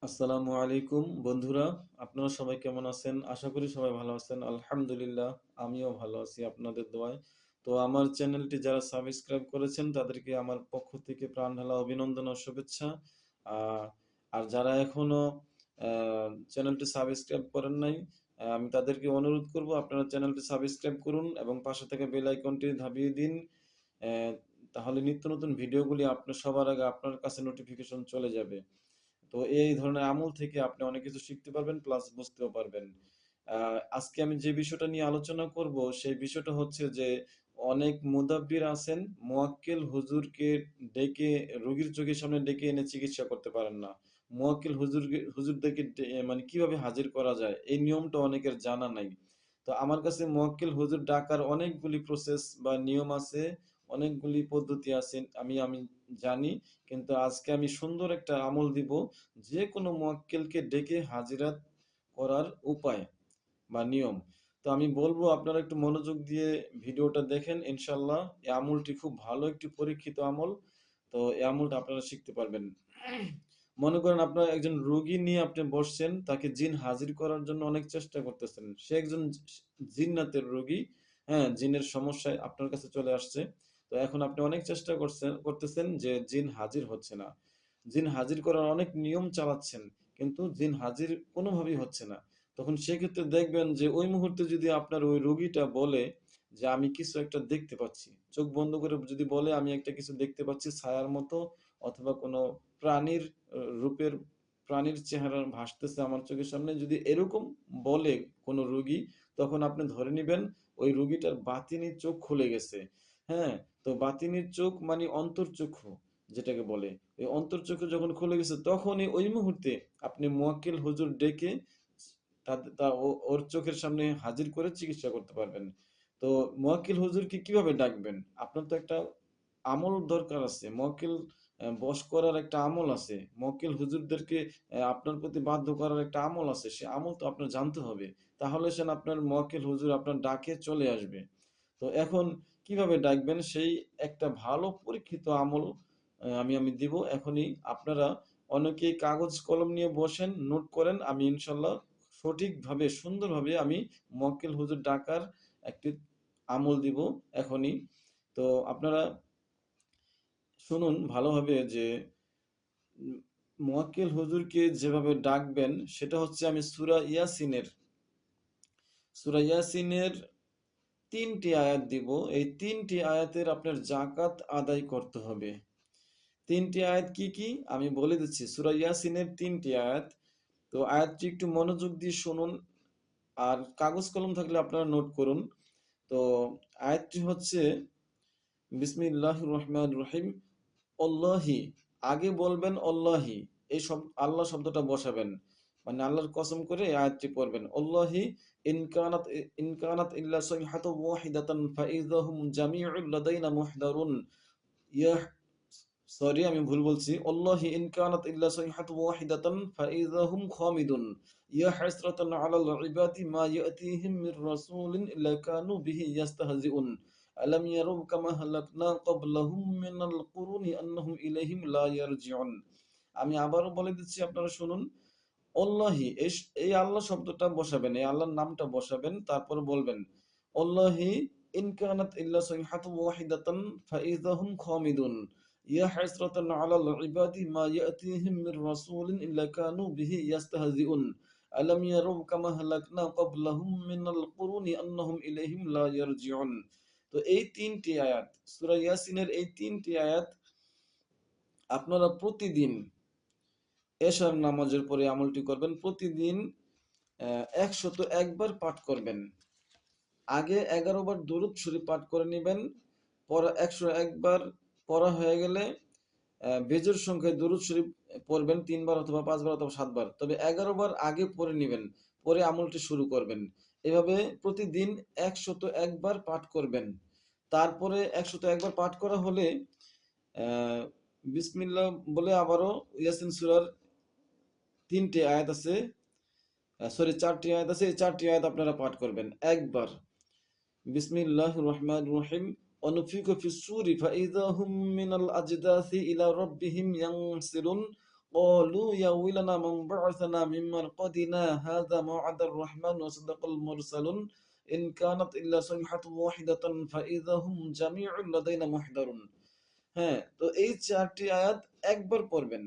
আসসালামু আলাইকুম বন্ধুরা, আপনারা সবাই কেমন আছেন? আশা করি সবাই ভালো আছেন। আলহামদুলিল্লাহ, আমিও ভালো আছি আপনাদের দোয়ায়। তো আমার চ্যানেলটি যারা সাবস্ক্রাইব করেছেন তাদেরকে আমার পক্ষ থেকে প্রাণ ঢালা অভিনন্দন ও শুভেচ্ছা। আ আর যারা এখনো আ চ্যানেলটি সাবস্ক্রাইব করেন নাই, আমি তাদেরকে অনুরোধ করব আপনারা চ্যানেলটি সাবস্ক্রাইব করুন এবং পাশে থাকা বেল আইকনটি দাবিয়ে দিন। অ্যা তাহলে নিত্য নতুন ভিডিওগুলি আপনার সবার আগে আপনার কাছে নোটিফিকেশন চলে যাবে। তো এই ধরনের আমল থেকে আপনি অনেক কিছু শিখতে পারবেন প্লাস বুঝতেও পারবেন। আজকে আমি যে বিষয়টা নিয়ে আলোচনা করব সেই বিষয়টা হচ্ছে যে অনেক মুদাব্বির আছেন মুয়াক্কিল হুজুরকে ডেকে রোগীর চোখের সামনে ডেকে এনে চিকিৎসা করতে পারেন না। মুয়াক্কিল হুজুরদেরকে মানে কিভাবে হাজির করা যায় এই নিয়মটা অনেকের জানা নাই। তো আমার কাছে মুয়াক্কিল হুজুর ডাকার অনেকগুলি প্রসেস বা নিয়ম আছে, অনেকগুলি পদ্ধতি আছে আমি জানি। কিন্তু আজকে আমি সুন্দর একটা আমল দিব, যেকোনো মুয়াক্কিলকে ডেকে হাজিরাত করার উপায় বা নিয়ম। তো আমি বলবো আপনারা একটু মনোযোগ দিয়ে ভিডিওটা দেখেন, ইনশাল্লাহ এই আমলটি খুব ভালো একটি পরীক্ষিত আমল। তো এই আমলটা আপনারা শিখতে পারবেন। মনে করেন আপনার একজন রোগী নিয়ে আপনি বসছেন, তাকে জিন হাজির করার জন্য অনেক চেষ্টা করতেছেন। সে একজন জিন্নাতের রোগী, হ্যাঁ, জিনের সমস্যায় আপনার কাছে চলে আসছে। তো এখন আপনি অনেক চেষ্টা করতেছেন যে জিন হাজির হচ্ছে না। জিন হাজির করার অনেক নিয়ম চালাচ্ছেন, কিন্তু জিন হাজির কোনোভাবেই হচ্ছে না। তখন সেক্ষেত্রে দেখবেন যে ওই মুহূর্তে যদি আপনার ওই রোগীটা বলে যে আমি কিছু একটা দেখতে পাচ্ছি, চোখ বন্ধ করে যদি বলে আমি একটা কিছু দেখতে পাচ্ছি ছায়ার মতো, অথবা কোনো প্রাণীর রূপের, প্রাণীর চেহারা ভাসতেছে আমার চোখের সামনে, যদি এরকম বলে কোনো রোগী, তখন আপনি ধরে নিবেন ওই রোগীটার বাতিনি চোখ খুলে গেছে। হ্যাঁ, তো বাতিনির চোখ মানে অন্তর্চক্ষু যেটাকে বলে, এই অন্তর্চক্ষু যখন খুলে গেছে তখনই ওই মুহূর্তে আপনি মুয়াক্কিল হুজুর ডেকে ওর চোখের সামনে হাজির করে চিকিৎসা করতে পারবেন। তো মুয়াক্কিল হুজুরকে কিভাবে ডাকবেন? আপনার তো একটা আমল দরকার আছে। মুয়াক্কিল বশ করার একটা আমল আছে। মুয়াক্কিল হুজুরদেরকে আপনার প্রতি বাধ্য করার একটা আমল আছে। সে আমল তো আপনার জানতে হবে। তাহলে সেন আপনার মুয়াক্কিল হুজুর আপনার ডাকে চলে আসবে। তো এখন কিভাবে ডাকবেন সেই একটা ভালো পরীক্ষিত আমল আমি দিব এখনই। আপনারা অনেকেই কাগজ কলম নিয়ে বসেন, নোট করেন। আমি ইনশাল্লাহ সঠিকভাবে সুন্দরভাবে আমি মক্কেল হুজুর ডাকার একটি আমল দিব এখনই। তো আপনারা শুনুন ভালোভাবে যে মুয়াক্কিল হুজুরকে যেভাবে ডাকবেন সেটা হচ্ছে, আমি সূরা ইয়াসিনের ৩টি আয়াত দিব। এই ৩টি আয়াতের আপনার যাকাত আদায় করতে হবে। ৩টি আয়াত কি কি আমি বলে দিচ্ছি। সূরা ইয়াসিনের ৩টি আয়াত। তো আয়াতটি একটু মনোযোগ দিয়ে শুনুন, আর কাগজ কলম থাকলে আপনারা নোট করুন। তো আয়াতটি হচ্ছে বিসমিল্লাহির রহমানির রহিম। অল্লাহি, আগে বলবেন অল্লাহি, এই সব আল্লাহ শব্দটা বসাবেন, মানে আল্লাহর কসম করে এই আয়াতটি পড়বেন। অল্লাহি ইনকানাত ইল্লা সাইহাতু ওয়াহিদাতান ফাইযাহুম জামিউল লাদাইনা মুহদারুন। ইয়া সরি, আমি ভুল বলছি। অল্লাহি ইন কানাত ইল্লা সাইহাতু ওয়াহিদাতান ফাইযাহুম খামিদুন। ইয়া হাসরাতান আলাল ইবাদি মা ইয়াতিহিম মির রাসূলিন ইল্লা কানু বিহি ইস্তাহজিউন। আলাম ইয়ারু কামা হালাকনা ক্বাবলাহুম মিনাল কুরুনি আন্নাহুম ইলাইহিম লা ইয়ারজিউন। আমি আবারও বলে দিচ্ছি, আপনারা শুনুন। অল্লাহি, এই আল্লাহ শব্দটা বসাবেন, এই আল্লাহর নামটা বসাবেন, তারপর বলবেন অল্লাহি ইন কানাত ইল্লা সাইহাতু ওয়াহিদাতান ফাইযাহুম খামিদুন। ইয়া হাসরাতান আলাল ইবাদি মা ইয়াতিহিম মির রাসূলিন ইল্লা কানু বিহি ইস্তাহজিউন। আলাম ইয়ারু কামা হালাকনা ক্বাবলাহুম মিনাল কুরুনি আন্নাহুম ইলাইহিম লা ইয়ারজিউন। তো এই ৩টি আয়াত, সূরা ইয়াসিনের এই ৩টি আয়াত আপনারা প্রতিদিন এশার নামাজের পরে আমলটি করবেন। প্রতিদিন ১০১ বার পাঠ করবেন। আগে ১১ বার দুরূদ শরীফ পাঠ করে নিবেন। পরে ১০১ বার পড়া হয়ে গেলে বেজোড় সংখ্যায় দুরূদ শরীফ পড়বেন ৩ বার অথবা ৫ বার অথবা ৭ বার। তবে ১১ বার আগে পড়ে নিবেন, পরে আমলটি শুরু করবেন। এভাবে প্রতিদিন ১০১ বার পাঠ করবেন। তারপরে ১০১ বার পাঠ করা হলে আ বিসমিল্লাহ বলে আবারও ইয়াসিন সূরার ৩টি আয়াত আছে, সরি ৪টি আয়াত আছে, এই ৪টি আয়াত আপনারা পাঠ করবেন একবার। বিসমিল্লাহির রহমানির রহিম। অনুফিকু ফিস সূরি ফাইযা হুম মিনাল আজদাসি ইলা রাব্বিহিম ইয়ানসিলুন। قالوا يا ويلنا من بعثنا من مرقدنا هذا ما وعد الرحمن وصدق المرسلون إن كانت إلا صيحة واحدة فإذا هم جميع لدينا محضرون। হ্যাঁ, তো এই 4টি আয়াত একবার পড়বেন।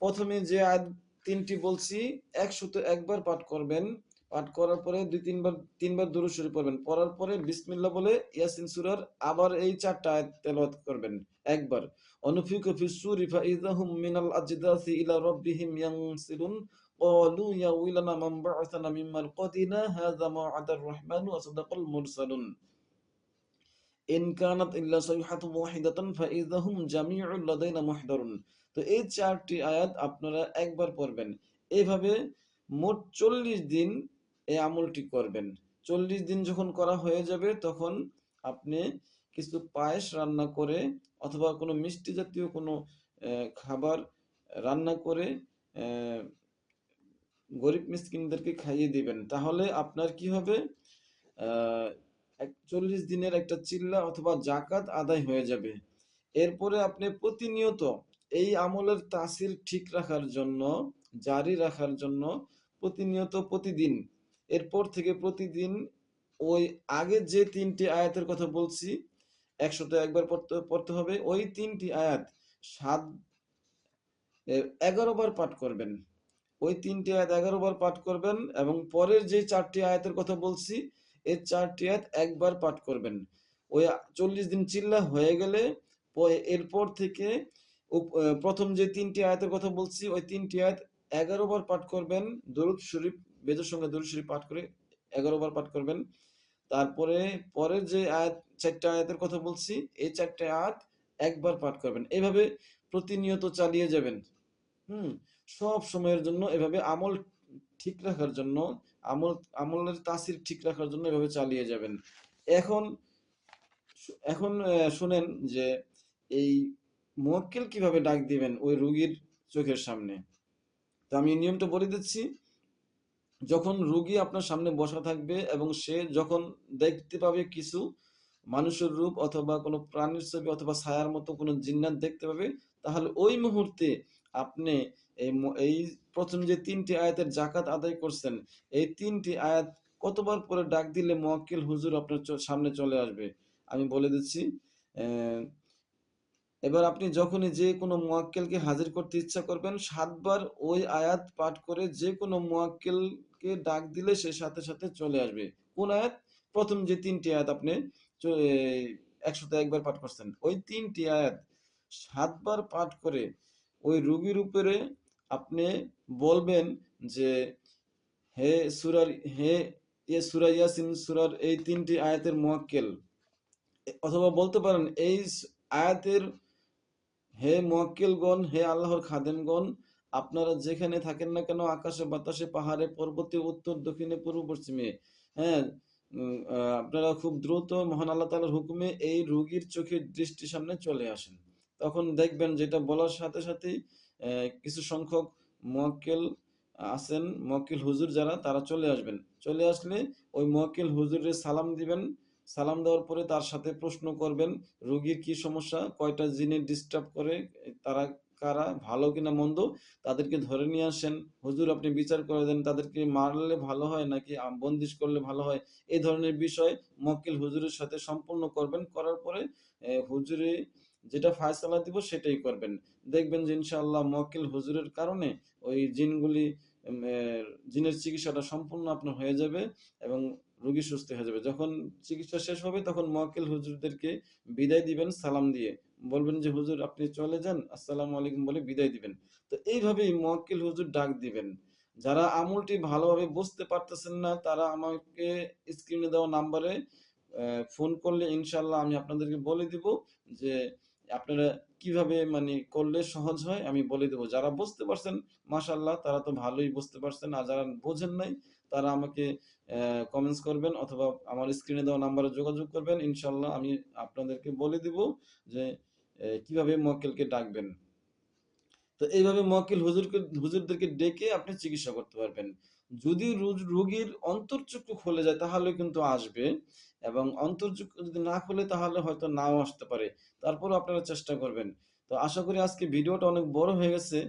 প্রথমে যে আয়াত 3টি বলছি 101 বার পাঠ করবেন। পাঠ করার পরে 2-3বার দুরূদ শরীফ পড়বেন। পড়ার পরে বিসমিল্লাহ বলে ইয়াসিন সূরার আবার এই 4টা আয়াত তেলাওয়াত করবেন একবার। অনুফিকু ফিস সূরি ফাইযা হুম মিনাল আজদাসি ইলা রাব্বিহিম ইয়ানসিলুন ক্বালু ইয়া ওয়াইলানা মান বা'আসানা মিন মারকাদিনা হাযা মা ওয়া'আদার রাহমানু ওয়া সাদাকাল মুরসালুন ইন কানাত ইল্লা সাইহাতুন ওয়াহিদাতান ফাইযা হুম জামিউল লাদাইনা মুহদারুন। তো এই 4টি আয়াত আপনারা একবার পড়বেন। এইভাবে মোট 40 দিন এই আমলটি করবেন। 40 দিন যখন করা হয়ে যাবে তখন আপনি কিছু পায়েস রান্না করে অথবা কোনো মিষ্টি জাতীয় কোনো খাবার রান্না করে গরিব মিসকিনদেরকে খাইয়ে দিবেন। তাহলে আপনার কি হবে? 40 দিনের একটা চিল্লা অথবা জাকাত আদায় হয়ে যাবে। এরপরে আপনি প্রতিনিয়ত এই আমলের তাসির ঠিক রাখার জন্য, জারি রাখার জন্য প্রতিনিয়ত প্রতিদিন এরপর থেকে প্রতিদিন ওই আগে যে 3টি আয়াতের কথা বলছি 101 বার পড়তে হবে। ওই 3টি আয়াত 11 বার পাঠ করবেন। ওই 3টি আয়াত 11 বার পাঠ করবেন এবং পরের যে 4টি আয়াতের কথা বলছি এই 4টি আয়াত একবার পাঠ করবেন। ওই 40 দিন চিল্লা হয়ে গেলে এরপর থেকে প্রথম যে 3টি আয়াতের কথা বলছি ওই 3টি আয়াত 11 বার পাঠ করবেন। দরুদ শরীফ বেজোর সঙ্গে দরুদ শরীফ পাঠ করে 11 বার পাঠ করবেন। তারপরে পরের যে আয়াত 4টা আয়াতের কথা বলছি এই 4টা আয়াত একবার পাঠ করবেন। এভাবে প্রতিনিয়ত চালিয়ে যাবেন। হুম, সব সময়ের জন্য এভাবে আমল ঠিক রাখার জন্য আমলের তাসির ঠিক রাখার জন্য এভাবে চালিয়ে যাবেন। এখন এখন শুনেন যে এই মুয়াক্কিল কিভাবে ডাক দিবেন ওই রোগীর চোখের সামনে। তো আমি নিয়মটা বলে দিচ্ছি। যখন রোগী আপনার সামনে বসা থাকবে এবং সে যখন দেখতে পাবে কিছু মানুষের রূপ অথবা কোনো প্রাণীর ছবি অথবা ছায়ার মতো কোনো জিন্নাত দেখতে পাবে, তাহলে ওই মুহূর্তে আপনি এই প্রথম যে 3টি আয়াতের জাকাত আদায় করছেন এই 3টি আয়াত কতবার পরে ডাক দিলে মুয়াক্কিল হুজুর আপনার সামনে চলে আসবে আমি বলে দিচ্ছি। আহ, এবার আপনি যখনই যে কোনো মুয়াক্কিলকে হাজির করতে ইচ্ছা করবেন 7 বার ওই আয়াত পাঠ করে যে কোনো মুয়াক্কিলকে ডাক দিলে সে সাথে সাথে চলে আসবে। কোন আয়াত? প্রথম যে 3টি আয়াত আপনি 101 বার পাঠ করছেন ওই 3টি আয়াত 7 বার পাঠ করে ওই রোগীর উপরে আপনি বলবেন যে হে সূরার হে সূরা ইয়াসিন সূরার এই 3টি আয়াতের মুয়াক্কিল, অথবা বলতে পারেন এই আয়াতের হে মুয়াক্কিলগণ, হে আল্লাহর খাদেমগণ, আপনারা যেখানে থাকেন না কেন আকাশে বাতাসে পাহাড়ে পর্বতে উত্তর দক্ষিণে পূর্ব পশ্চিমে, হ্যাঁ, আপনারা খুব দ্রুত মহান আল্লাহ তাআলার হুকুমে এই রোগীর চোখের দৃষ্টির সামনে চলে আসেন। তখন দেখবেন যেটা বলার সাথে সাথেই কিছু সংখ্যক মুয়াক্কিল আছেন, মুয়াক্কিল হুজুর যারা তারা চলে আসবেন। চলে আসলে ওই মুয়াক্কিল হুজুরের সালাম দিবেন। সালাম দেওয়ার পরে তার সাথে প্রশ্ন করবেন রোগীর কি সমস্যা, কয়টা জিনে ডিস্টার্ব করে, তারা কারা, ভালো কিনা মন্দ, তাদেরকে ধরে নিয়ে আসেন। হুজুর আপনি বিচার করে দেন তাদেরকে মারলে ভালো হয় নাকি বন্দিশ করলে ভালো হয়। এই ধরনের বিষয় মুয়াক্কিল হুজুরের সাথে সম্পূর্ণ করবেন। করার পরে হুজুরে যেটা ফায়সালা দিব সেটাই করবেন। দেখবেন যে ইনশাআল্লাহ মুয়াক্কিল হুজুরের কারণে ওই জিনগুলি জিনের চিকিৎসাটা সম্পূর্ণ আপনার হয়ে যাবে এবং রোগী সুস্থ হয়ে যাবে। যখন চিকিৎসা শেষ হবে তখন মুয়াক্কিল হুজুরদেরকে বিদায় দিবেন সালাম দিয়ে। বলবেন যে হুজুর আপনি চলে যান, আসসালামু আলাইকুম বলে বিদায় দিবেন। তো এইভাবেই মুয়াক্কিল হুজুর ডাক দিবেন। যারা আমলটি ভালোভাবে বুঝতে পারতেছেন না তারা আমাকে স্ক্রিনে দেওয়া নাম্বারে ফোন করলে ইনশাআল্লাহ আমি আপনাদেরকে বলে দিব যে আপনারা কিভাবে মানে করলে সহজ হয় আমি বলে দেব। যারা বুঝতে পারছেন মাশাআল্লাহ তারা তো ভালোই বুঝতে পারছেন। আর যারা বোঝেন নাই তারা আমাকে কমেন্টস করবেন অথবা আমার স্ক্রিনে দেওয়া নাম্বারে যোগাযোগ করবেন। ইনশাআল্লাহ আমি আপনাদেরকে বলে দিব যে কিভাবে মুয়াক্কিলকে ডাকবেন। তো এইভাবে মুয়াক্কিল হুজুরদেরকে ডেকে আপনি চিকিৎসা করতে পারবেন। যদি রোগীর অন্তর্চক্ষু খুলে যায় তাহলে কিন্তু আসবে এবং অন্তর্চক্ষু যদি না খুলে তাহলে হয়তো নাও আসতে পারে। তারপরও আপনারা চেষ্টা করবেন। তো আশা করি আজকে ভিডিওটা অনেক বড় হয়ে গেছে।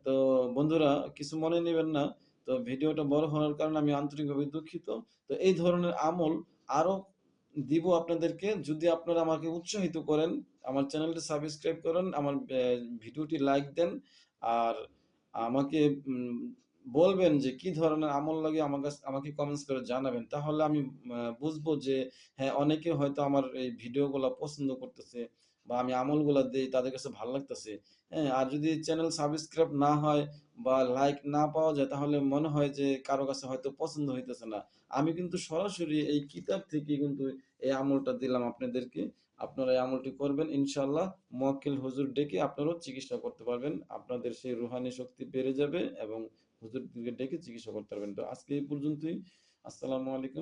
তো বন্ধুরা কিছু মনে নেবেন না। তো ভিডিওটা বড় হওয়ার কারণে আমি আন্তরিকভাবে দুঃখিত। তো এই ধরনের আমল আরো দিব আপনাদেরকে যদি আপনারা আমাকে উৎসাহিত করেন, আমার চ্যানেলটি সাবস্ক্রাইব করেন, আমার ভিডিওটি লাইক দেন। আর আমাকে বলবেন যে কি ধরনের আমল লাগে আমাকে কমেন্টস করে জানাবেন। তাহলে আমি বুঝবো যে হ্যাঁ, অনেকে হয়তো আমার এই ভিডিওগুলা পছন্দ করতেছে বা আমি আমলগুলা দেই তাদের কাছে ভাল লাগতেছে। হ্যাঁ? আর যদি চ্যানেল সাবস্ক্রাইব না হয় বা লাইক না পাওয়া যায় তাহলে মনে হয় যে কারো কাছে হয়তো পছন্দ হইতেছে না। আমি কিন্তু সরাসরি এই কিতাব থেকে কিন্তু এই আমলটা দিলাম আপনাদেরকে। আপনারা এই আমলটি করবেন ইনশাআল্লাহ। মোয়াক্কেল হুজুর ডেকে আপনারাও চিকিৎসা করতে পারবেন। আপনাদের সেই রুহানি শক্তি বেড়ে যাবে এবং হুজুরদেরকে ডেকে চিকিৎসা করতে পারবেন। তো আজকে এই পর্যন্তই। আসসালামু আলাইকুম।